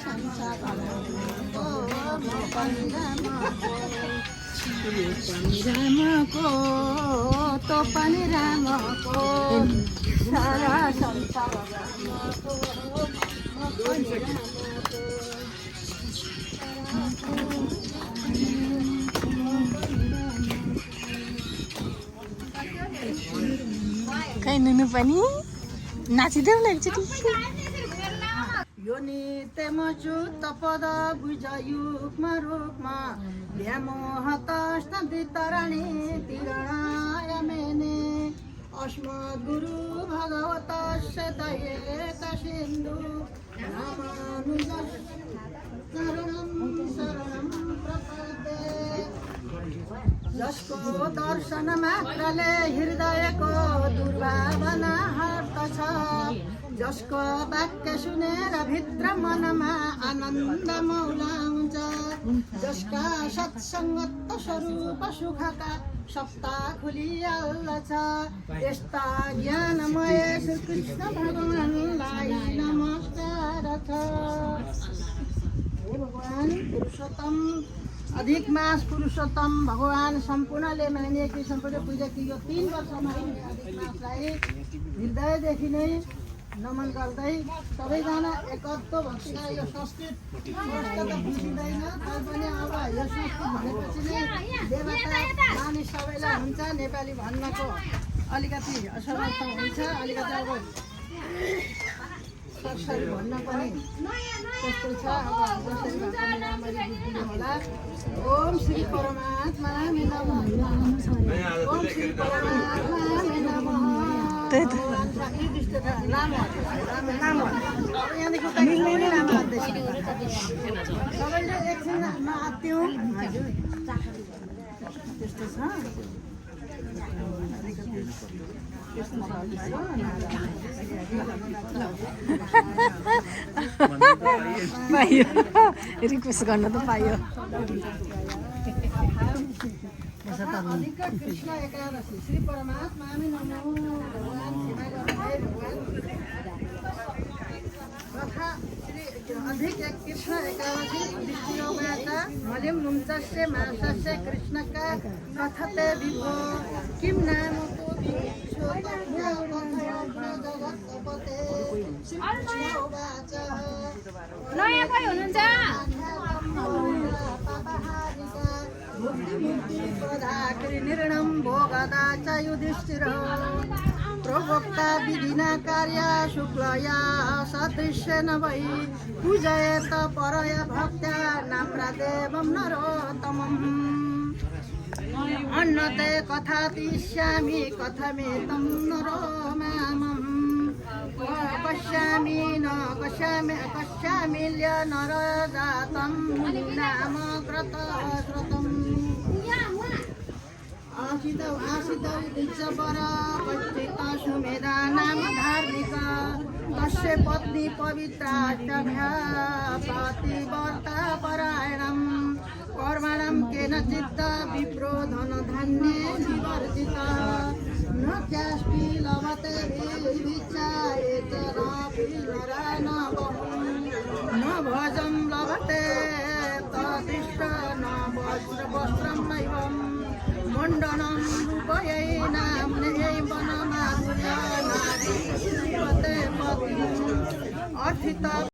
संसारको पनि रामको तो पनि रामको सारा संसार रामको खै नुनु पनि नाचिदेऊ न एकचोटि यो नित्य मचु तपद बुझ युगमा रूपमा व्यामोह तस्न वितरणी तिरणाय मेने अस्मद् गुरु भगवतस्य दयेत सिन्धु रामानुजस्य शरणं प्रपद्ये जसको दर्शन मात्रले हृदयको दुर्भावना हट्दछ जसको वाक्य सुनेर भित्र मनमा आनन्द मौलाउँछ जसका सत्सङ्गत स्वरूप सुखका सप्ता खुलिहाल्दछ यस्ता ज्ञानमय श्रीकृष्ण भगवानलाई नमस्कार छ। हे भगवान पुरुषोत्तम अधिक मास पुरुषोत्तम भगवान सम्पूर्णले मानिएकी सम्पूर्ण पूजा कि यो 3 वर्षमा अधिक मासलाई हृदयदेखि नै नमन गर्दै सबैजना एकत्व भक्तिका यो संस्कृत स्पष्ट त बुझिँदैन तैपनि अब यो संस्कृत भनेपछि नै देवता मानिस सबैलाई हुन्छ नेपाली भन्नको अलिकति असमर्थ हुन्छ अलिकति अब सरसरी भन्न पनि त्यस्तो छ अब जसरी भए पनि राम्ररी बुझ्नु होला। ओम श्री परमात्मा नमः ओम श्री परमात्मा नमः सबैले एकछिन नआत्त्यौँ त्यस्तो छ पाइयो रिक्वेस्ट गर्न त पाइयो अधिक कृष्ण एकादशी श्री परमात्मा नमः भगवान सेवा गर्दै भगवान तथा श्री अधिक कृष्ण एकादशी विष्णुमात मलिम मुञ्चस्य मासस्य कृष्णका कथते विभो किं नाम तो जगत्पते नयाँ कोही हुनुहुन्छ निर्णम भोगदा च युधिष्ठिर प्रोक्ता विधिना कार्य शुक्लया सदृश्येन वै पूजयेत परया भक्त्या नाम्रादेवं नरोत्तमम् अन्नते कथातिष्यामि कथमेतं नरोमामम् पश्यामि न पश्यामिल्य नरजातं मुनिनाम कृतश्रुतम् आसितौ दीक्षपर पश्चित सुमेधा नाम धार्मिक तस्य पत्नी पवित्राष्टभ्या पतिव्रता परायणम् कर्मणां केनचित् विप्रो धनधान्ये निवर्जित न क्यास्पि लभते विचारेत नापि नरा न बहु न भोजं लभते तदिष्ट न वस्त्रं नैवम् मण्डनं रूपयै नाम्ने वनमाधुर्य नारी पते पति अर्थित